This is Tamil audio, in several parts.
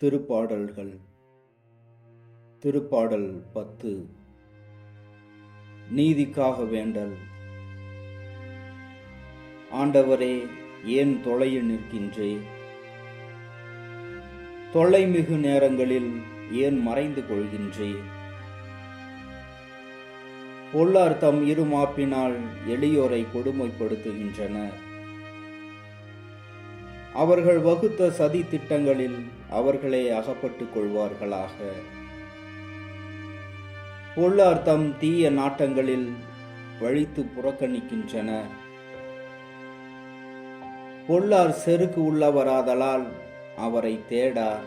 திருப்பாடல்கள். திருப்பாடல் 10. நீதிக்காக வேண்டல். ஆண்டவரே, ஏன் தொலையில் நிற்கின்றே? தொல்லைமிகு நேரங்களில் ஏன் மறைந்து கொள்கின்றே? பொல்லார் தம் இருமாப்பினால் எளியோரை கொடுமைப்படுத்துகின்றனர். அவர்கள் வகுத்த சதி திட்டங்களில் அவர்களே அகப்பட்டுக் கொள்வார்களாக. பொல்லார் தம் தீய நாட்டங்களில் வழித்து புறக்கணிக்கின்றனர். பொல்லார் செருக்கு உள்ளவராதலால் அவரை தேடார்.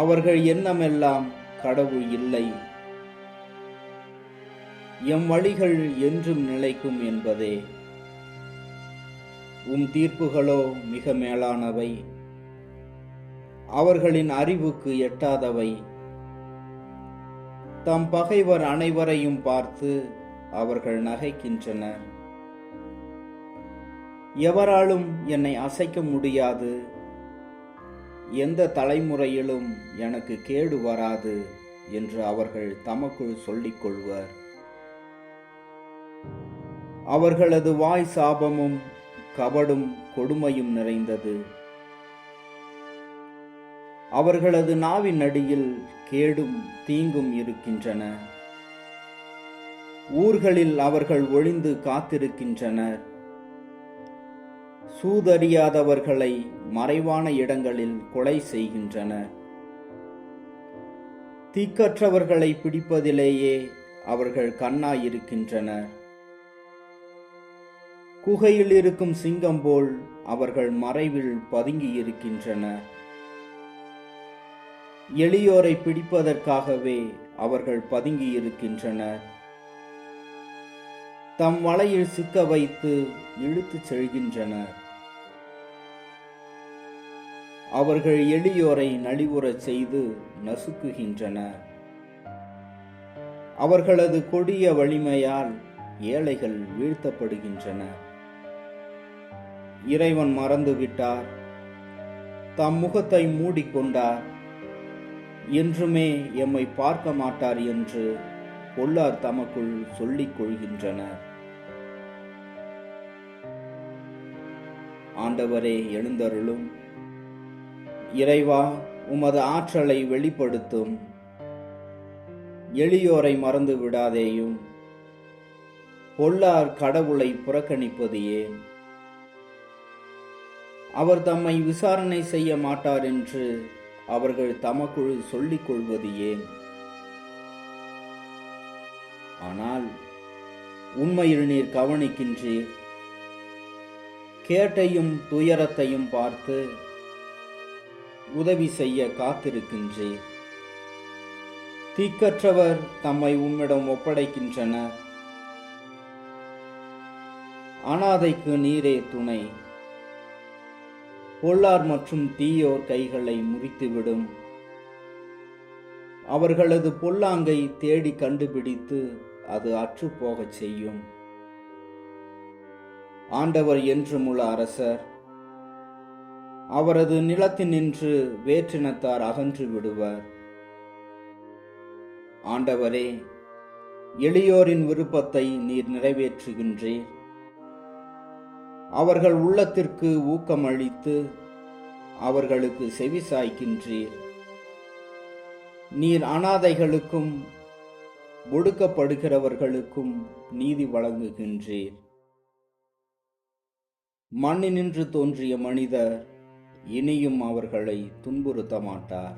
அவர்கள் எண்ணமெல்லாம் கடவுள் இல்லை, எம் வழிகள் என்றும் நிலைக்கும் என்பதே. உம் தீர்ப்புகளோ மிக மேலானவை, அவர்களின் அறிவுக்கு எட்டாதவை. தம் பகைவர் அனைவரையும் பார்த்து அவர்கள் நகைக்கின்றனர். எவராலும் என்னை அசைக்க முடியாது, எந்த தலைமுறையிலும் எனக்கு கேடு வராது என்று அவர்கள் தமக்குள் சொல்லிக் கொள்வர். அவர்களது வாய் சாபமும் கபடும் கொடுமையும் நிறைந்தது. அவர்களது நாவின் அடியில் கேடும் தீங்கும் இருக்கின்றன. ஊர்களில் அவர்கள் ஒளிந்து காத்திருக்கின்றனர். சூதறியாதவர்களை மறைவான இடங்களில் கொலை செய்கின்றனர். தீக்கற்றவர்களை பிடிப்பதிலேயே அவர்கள் கண்ணாயிருக்கின்றனர். குகையில் இருக்கும் சிங்கம் போல் அவர்கள் மறைவில் பதுங்கி இருக்கின்றனர். எளியோரை பிடிப்பதற்காகவே அவர்கள் பதுங்கி இருக்கின்றனர். தம் வலையில் சிக்க வைத்து இழுத்துச் செல்கின்றனர். அவர்கள் எளியோரை நலிவுறச் செய்து நசுக்குகின்றனர். அவர்களது கொடிய வலிமையால் ஏழைகள் வீழ்த்தப்படுகின்றனர். இறைவன் மறந்துவிட்டார், தம் முகத்தை மூடிக்கொண்டார், என்றுமே எம்மை பார்க்க மாட்டார் என்று பொல்லார் தமக்குள் சொல்லிக் கொள்கின்றனர். ஆண்டவரே, எழுந்தருளும். இறைவா, உமது ஆற்றலை வெளிப்படுத்தும். எளியோரை மறந்து விடாதேயும். பொல்லார் கடவுளை புறக்கணிப்பது ஏன்? அவர் தம்மை விசாரணை செய்ய மாட்டார் என்று அவர்கள் தமக்குள் சொல்லிக் கொள்வது ஏன்? ஆனால் உண்மையில் நீர் கவனிக்கின்றீர். கேட்டையும் துயரத்தையும் பார்த்து உதவி செய்ய காத்திருக்கின்றீர். தீக்கற்றவர் தம்மை உம்மிடம் ஒப்படைக்கின்றனர். அனாதைக்கு நீரே துணை. பொல்லார் மற்றும் தீயோர் கைகளை முறித்துவிடும். அவர்களது பொல்லாங்கை தேடி கண்டுபிடித்து அது அற்றுப்போகச் செய்யும். ஆண்டவர் என்றுமுள்ள அரசர். அவரது நிலத்தினின்று வேற்றினத்தார் அகன்று விடுவர். ஆண்டவரே, எளியோரின் விருப்பத்தை நீர் நிறைவேற்றுகின்றீர். அவர்கள் உள்ளத்திற்கு ஊக்கமளித்து அவர்களுக்கு செவி சாய்க்கின்றீர். நீர் அனாதைகளுக்கும் ஒடுக்கப்படுகிறவர்களுக்கும் நீதி வழங்குகின்றீர். மண்ணினின்று தோன்றிய மனிதர் இனியும் அவர்களை துன்புறுத்த மாட்டார்.